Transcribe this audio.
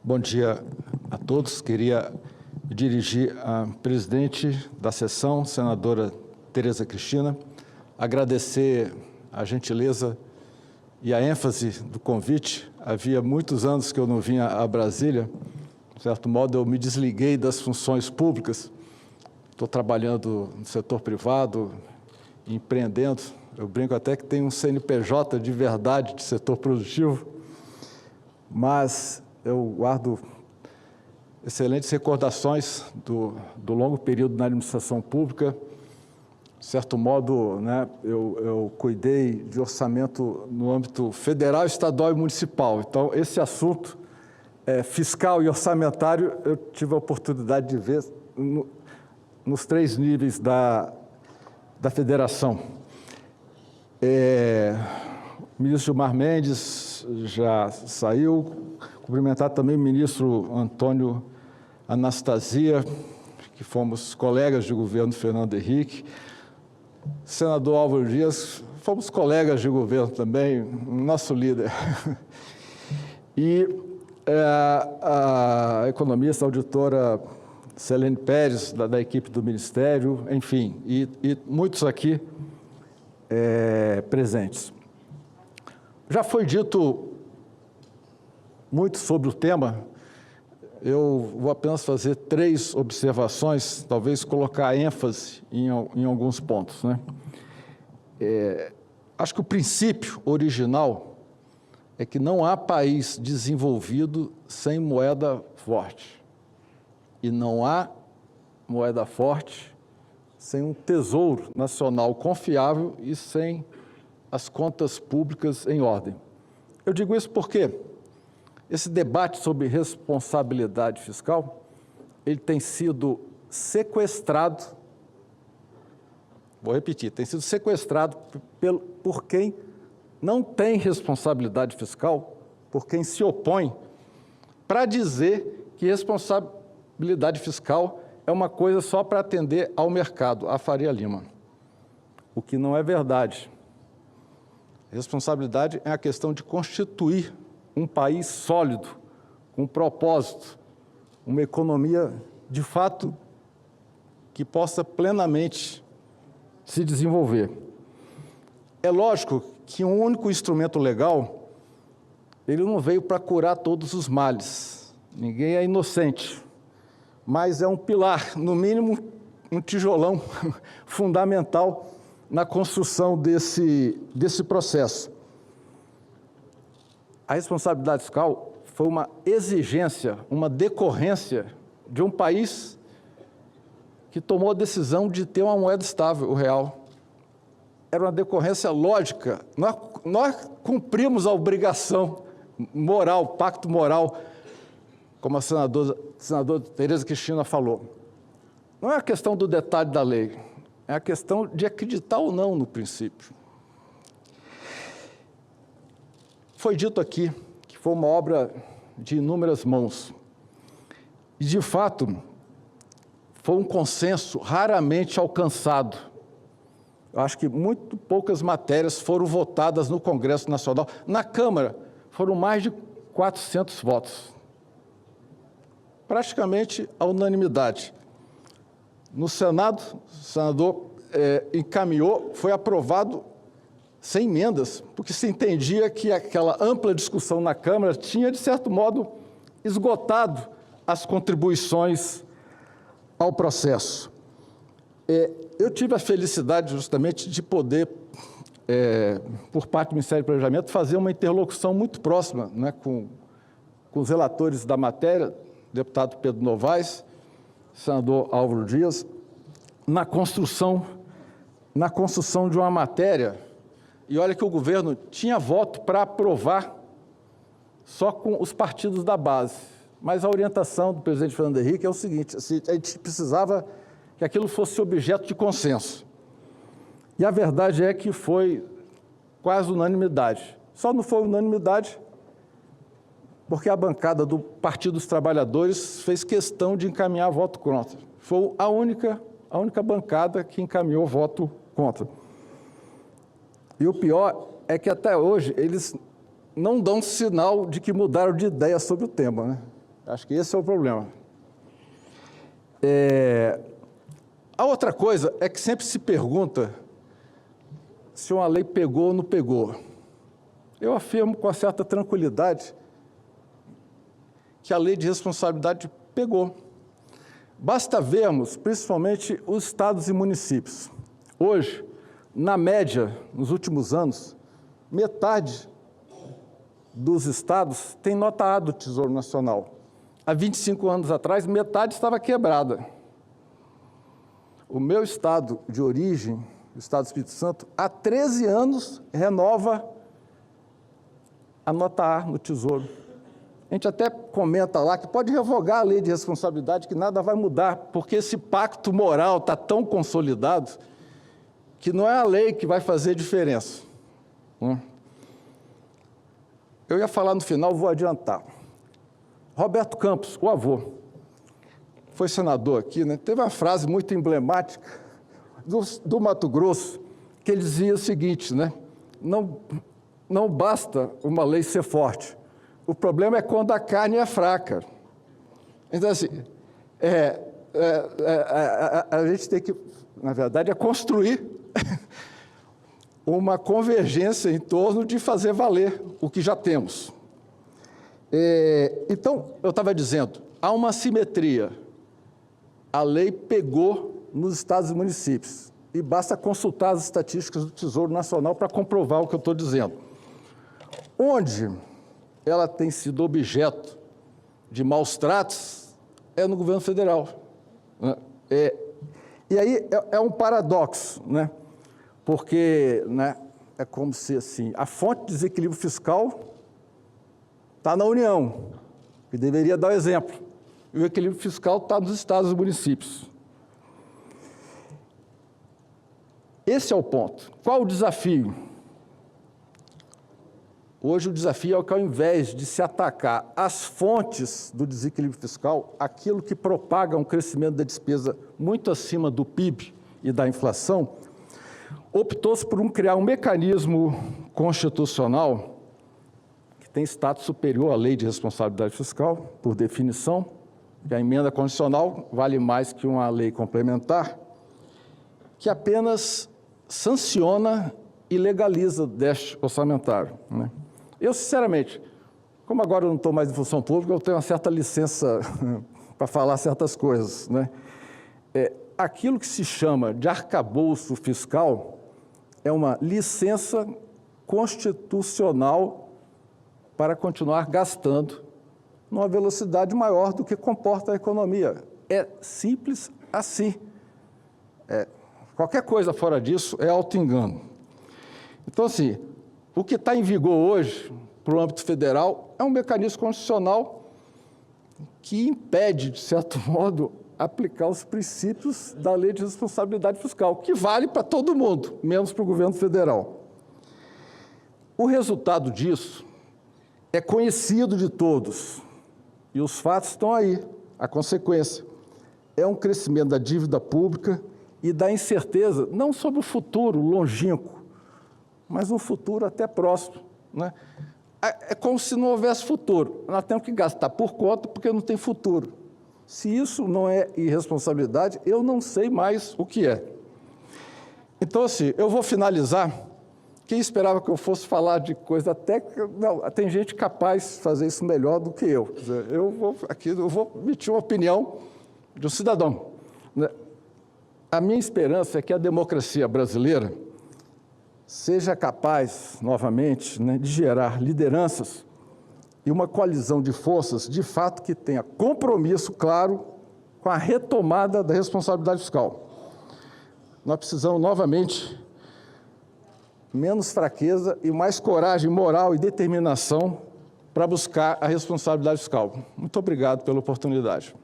Bom dia a todos. Queria dirigir à presidente da sessão, senadora Tereza Cristina, agradecer a gentileza e a ênfase do convite. Havia muitos anos que eu não vinha a Brasília. De certo modo, eu me desliguei das funções públicas. Estou trabalhando no setor privado, empreendendo. Eu brinco até que tem um CNPJ de verdade, de setor produtivo, mas eu guardo excelentes recordações do longo período na administração pública. De certo modo, né, eu cuidei de orçamento no âmbito federal, estadual e municipal. Então, esse assunto fiscal e orçamentário, eu tive a oportunidade de ver nos três níveis da federação. O ministro Gilmar Mendes já saiu, cumprimentar também o ministro Antônio Anastasia, que fomos colegas de governo Fernando Henrique, senador Álvaro Dias, fomos colegas de governo também, nosso líder. E a economista, a auditora Selene Pérez, da equipe do Ministério, enfim, e muitos aqui presentes. Já foi dito muito sobre o tema, eu vou apenas fazer 3 observações, talvez colocar ênfase em alguns pontos, né? Acho que o princípio original é que não há país desenvolvido sem moeda forte. E não há moeda forte sem um tesouro nacional confiável e sem as contas públicas em ordem. Eu digo isso porque esse debate sobre responsabilidade fiscal, ele tem sido sequestrado, vou repetir, tem sido sequestrado por quem não tem responsabilidade fiscal, por quem se opõe, para dizer que responsabilidade fiscal é uma coisa só para atender ao mercado, à Faria Lima, o que não é verdade. Responsabilidade é a questão de constituir um país sólido, com propósito, uma economia, de fato, que possa plenamente se desenvolver. É lógico que um único instrumento legal, ele não veio para curar todos os males. Ninguém é inocente, mas é um pilar, no mínimo, um tijolão fundamental na construção desse processo. A responsabilidade fiscal foi uma exigência, uma decorrência de um país que tomou a decisão de ter uma moeda estável, o real. Era uma decorrência lógica. Nós cumprimos a obrigação moral, pacto moral, como a senadora Tereza Cristina falou. Não é a questão do detalhe da lei, é a questão de acreditar ou não no princípio. Foi dito aqui que foi uma obra de inúmeras mãos. E, de fato, foi um consenso raramente alcançado. Eu acho que muito poucas matérias foram votadas no Congresso Nacional. Na Câmara, foram mais de 400 votos. Praticamente a unanimidade. No Senado, o senador encaminhou, foi aprovado sem emendas, porque se entendia que aquela ampla discussão na Câmara tinha, de certo modo, esgotado as contribuições ao processo. Eu tive a felicidade, justamente, de poder, por parte do Ministério do Planejamento, fazer uma interlocução muito próxima, né, com os relatores da matéria, deputado Pedro Novaes, senador Álvaro Dias, na construção de uma matéria. E olha que o governo tinha voto para aprovar só com os partidos da base. Mas a orientação do presidente Fernando Henrique é o seguinte: a gente precisava que aquilo fosse objeto de consenso. E a verdade é que foi quase unanimidade. Só não foi unanimidade porque a bancada do Partido dos Trabalhadores fez questão de encaminhar voto contra. Foi a única bancada que encaminhou voto contra. E o pior é que até hoje eles não dão sinal de que mudaram de ideia sobre o tema, né? Acho que esse é o problema. A outra coisa é que sempre se pergunta se uma lei pegou ou não pegou. Eu afirmo com certa tranquilidade que a lei de responsabilidade pegou. Basta vermos, principalmente, os estados e municípios. Hoje, na média, nos últimos anos, metade dos estados tem nota A do Tesouro Nacional. Há 25 anos atrás, metade estava quebrada. O meu estado de origem, o estado do Espírito Santo, há 13 anos renova a nota A no Tesouro. A gente até comenta lá que pode revogar a lei de responsabilidade, que nada vai mudar, porque esse pacto moral está tão consolidado que não é a lei que vai fazer diferença. Eu ia falar no final, vou adiantar. Roberto Campos, o avô, foi senador aqui, né? Teve uma frase muito emblemática do Mato Grosso, que ele dizia o seguinte, né? Não basta uma lei ser forte, o problema é quando a carne é fraca. Então, assim, a gente tem que, na verdade, construir uma convergência em torno de fazer valer o que já temos. Então, eu estava dizendo, há uma assimetria. A lei pegou nos estados e municípios, e basta consultar as estatísticas do Tesouro Nacional para comprovar o que eu estou dizendo. Onde ela tem sido objeto de maus tratos é no governo federal. Né? E aí é um paradoxo, né? Porque, né, é como se assim, a fonte de desequilíbrio fiscal está na União, que deveria dar o exemplo, e o equilíbrio fiscal está nos estados e municípios. Esse é o ponto. Qual o desafio? Hoje o desafio é que, ao invés de se atacar as fontes do desequilíbrio fiscal, aquilo que propaga um crescimento da despesa muito acima do PIB e da inflação, optou-se por criar um mecanismo constitucional que tem status superior à lei de responsabilidade fiscal, por definição, que a emenda constitucional vale mais que uma lei complementar, que apenas sanciona e legaliza o déficit orçamentário, né? Eu, sinceramente, como agora eu não estou mais em função pública, eu tenho uma certa licença para falar certas coisas, né? Aquilo que se chama de arcabouço fiscal é uma licença constitucional para continuar gastando numa velocidade maior do que comporta a economia. É simples assim. Qualquer coisa fora disso é auto-engano. Então, assim, o que está em vigor hoje, para o âmbito federal, é um mecanismo constitucional que impede, de certo modo, aplicar os princípios da lei de responsabilidade fiscal, que vale para todo mundo, menos para o governo federal. O resultado disso é conhecido de todos, e os fatos estão aí, a consequência. É um crescimento da dívida pública e da incerteza, não sobre o futuro longínquo, mas um futuro até próximo, né? É como se não houvesse futuro. Nós temos que gastar por conta porque não tem futuro. Se isso não é irresponsabilidade, eu não sei mais o que é. Então, assim, eu vou finalizar. Quem esperava que eu fosse falar de coisa técnica? Não, tem gente capaz de fazer isso melhor do que eu. Quer dizer, eu vou emitir uma opinião de um cidadão, né? A minha esperança é que a democracia brasileira seja capaz, novamente, né, de gerar lideranças e uma coalizão de forças, de fato, que tenha compromisso claro com a retomada da responsabilidade fiscal. Nós precisamos, novamente, menos fraqueza e mais coragem moral e determinação para buscar a responsabilidade fiscal. Muito obrigado pela oportunidade.